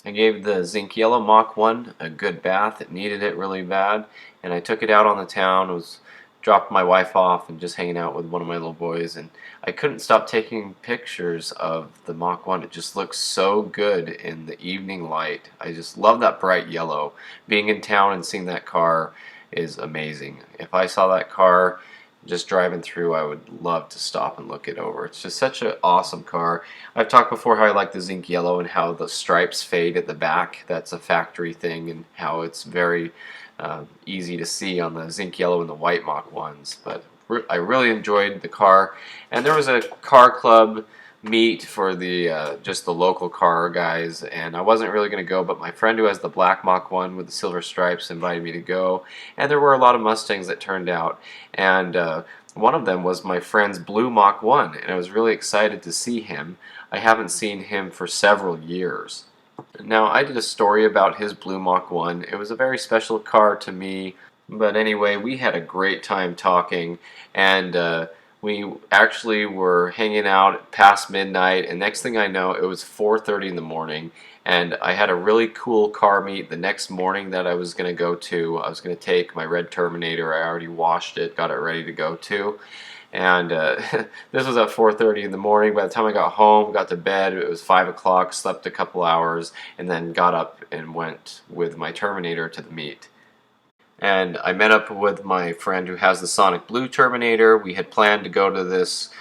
I gave the zinc yellow Mach 1 a good bath. It needed it really bad, and I took it out on the town. Was dropped my wife off and just hanging out with one of my little boys, and I couldn't stop taking pictures of the Mach 1. It just looks so good in the evening light. I just love that bright yellow. Being in town and seeing that car is amazing. If I saw that car just driving through, I would love to stop and look it over. It's just such an awesome car. I've talked before how I like the zinc yellow and how the stripes fade at the back. That's a factory thing, and how it's very easy to see on the zinc yellow and the white Mach 1s. But I really enjoyed the car, and there was a car club meet for the just the local car guys, and I wasn't really going to go, but my friend who has the black Mach 1 with the silver stripes invited me to go, and there were a lot of Mustangs that turned out, and one of them was my friend's blue Mach 1, and I was really excited to see him. I haven't seen him for several years. Now, I did a story about his blue Mach 1. It was a very special car to me, but anyway, we had a great time talking, and we actually were hanging out past midnight, and next thing I know, it was 4:30 in the morning, and I had a really cool car meet the next morning that I was going to go to. I was going to take my red Terminator. I already washed it, got it ready to go to. And this was at 4:30 in the morning. By the time I got home, got to bed, it was 5 o'clock, slept a couple hours, and then got up and went with my Terminator to the meet. And I met up with my friend who has the Sonic Blue Terminator. We had planned to go to this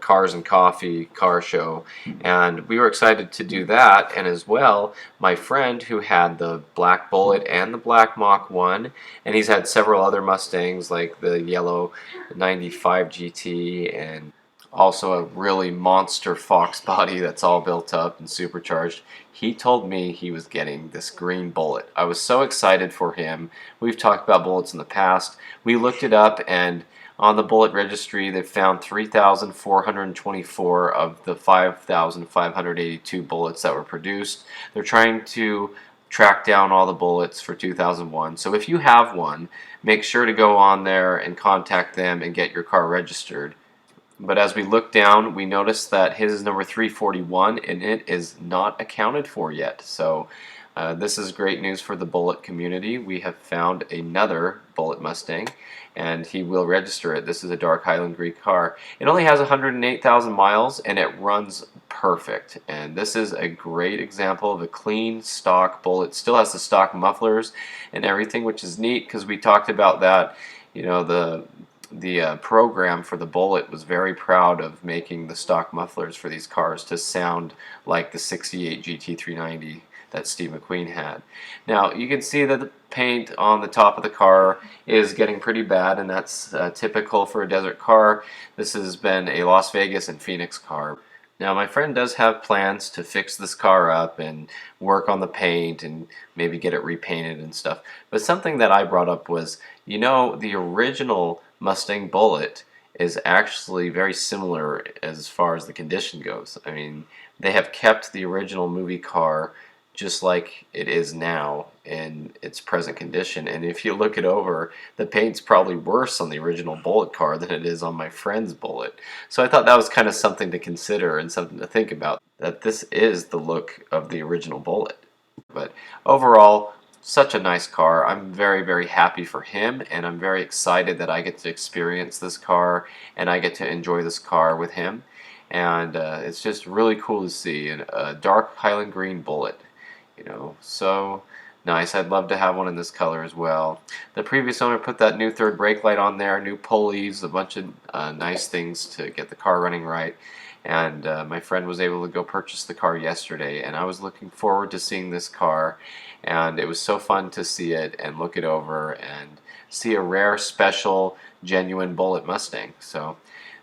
Cars and Coffee car show, and we were excited to do that. And as well, my friend who had the black Bullitt and the black Mach 1, and he's had several other Mustangs like the yellow 95 GT, and also a really monster Fox body that's all built up and supercharged. He told me he was getting this green Bullitt. I was so excited for him. We've talked about Bullitts in the past. We looked it up, and on the Bullitt registry they found 3,424 of the 5,582 Bullitts that were produced. They're trying to track down all the Bullitts for 2001. So if you have one, make sure to go on there and contact them and get your car registered. But as we look down, we notice that his is number 341, and it is not accounted for yet. So this is great news for the Bullitt community. We have found another Bullitt Mustang, and he will register it. This is a dark Highland Green car. It only has 108,000 miles, and it runs perfect. And this is a great example of a clean stock Bullitt. Still has the stock mufflers and everything, which is neat because we talked about that. You know, the program for the Bullitt was very proud of making the stock mufflers for these cars to sound like the 68 GT390 that Steve McQueen had. Now you can see that the paint on the top of the car is getting pretty bad, and that's typical for a desert car. This has been a Las Vegas and Phoenix car. Now my friend does have plans to fix this car up and work on the paint and maybe get it repainted and stuff. But something that I brought up was, you know, the original Mustang Bullitt is actually very similar as far as the condition goes. I mean, they have kept the original movie car just like it is now in its present condition. And if you look it over, the paint's probably worse on the original Bullitt car than it is on my friend's Bullitt. So I thought that was kind of something to consider and something to think about, that this is the look of the original Bullitt. But overall, such a nice car. I'm very, very happy for him, and I'm very excited that I get to experience this car and I get to enjoy this car with him. And it's just really cool to see a dark Highland Green Bullitt. You know, so nice. I'd love to have one in this color as well. The previous owner put that new third brake light on there, new pulleys, a bunch of nice things to get the car running right. And my friend was able to go purchase the car yesterday, and I was looking forward to seeing this car, and it was so fun to see it and look it over and see a rare, special, genuine Bullitt Mustang. So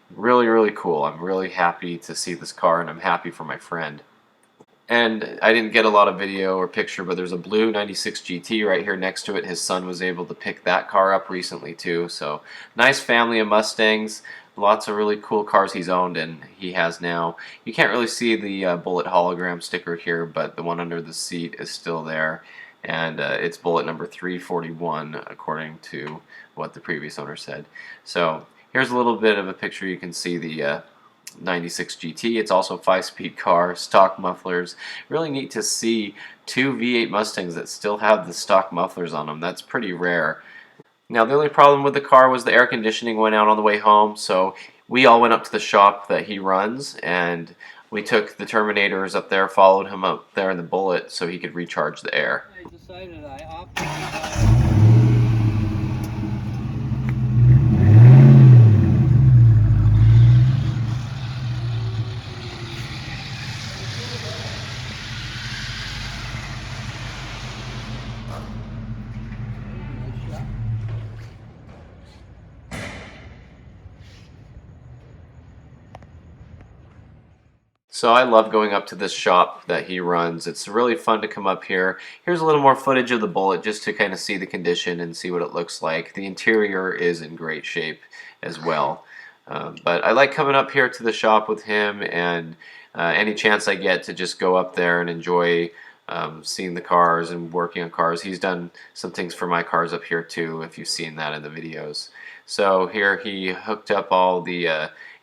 really, really cool. I'm really happy to see this car, and I'm happy for my friend. And I didn't get a lot of video or picture, but there's a blue 96 GT right here next to it. His son was able to pick that car up recently too. So nice family of Mustangs. Lots of really cool cars he's owned and he has now. You can't really see the Bullitt hologram sticker here, but the one under the seat is still there. And it's Bullitt number 341 according to what the previous owner said. So here's a little bit of a picture. You can see 96 GT. It's also a 5-speed car, stock mufflers. Really neat to see two V8 Mustangs that still have the stock mufflers on them. That's pretty rare. Now the only problem with the car was the air conditioning went out on the way home, so we all went up to the shop that he runs, and we took the Terminators up there, followed him up there in the Bullitt so he could recharge the air. I decided I opted So I love going up to this shop that he runs. It's really fun to come up here. Here's a little more footage of the Bullitt just to kind of see the condition and see what it looks like. The interior is in great shape as well. But I like coming up here to the shop with him, and any chance I get to just go up there and enjoy seeing the cars and working on cars. He's done some things for my cars up here too, if you've seen that in the videos. So here he hooked up all the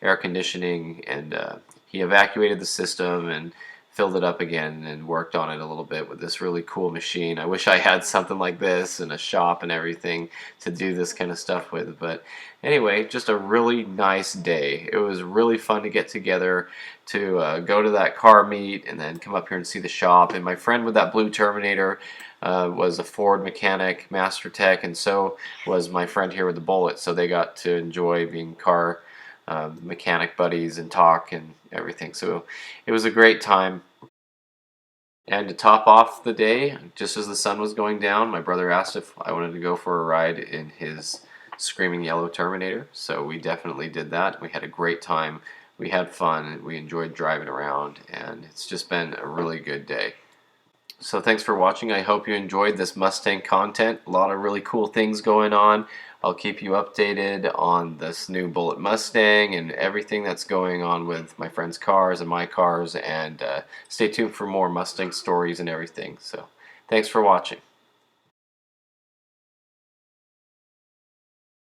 air conditioning, and he evacuated the system and filled it up again and worked on it a little bit with this really cool machine. I wish I had something like this in a shop and everything to do this kind of stuff with. But anyway, just a really nice day. It was really fun to get together to go to that car meet and then come up here and see the shop. And my friend with that blue Terminator was a Ford mechanic, master tech, and so was my friend here with the Bullitt. So they got to enjoy being car mechanic buddies and talk and everything. So it was a great time. And to top off the day, just as the sun was going down, my brother asked if I wanted to go for a ride in his screaming yellow Terminator. So we definitely did that. We had a great time. We had fun. We enjoyed driving around, and it's just been a really good day. So thanks for watching. I hope you enjoyed this Mustang content. A lot of really cool things going on. I'll keep you updated on this new Bullitt Mustang and everything that's going on with my friends' cars and my cars, and stay tuned for more Mustang stories and everything. So thanks for watching.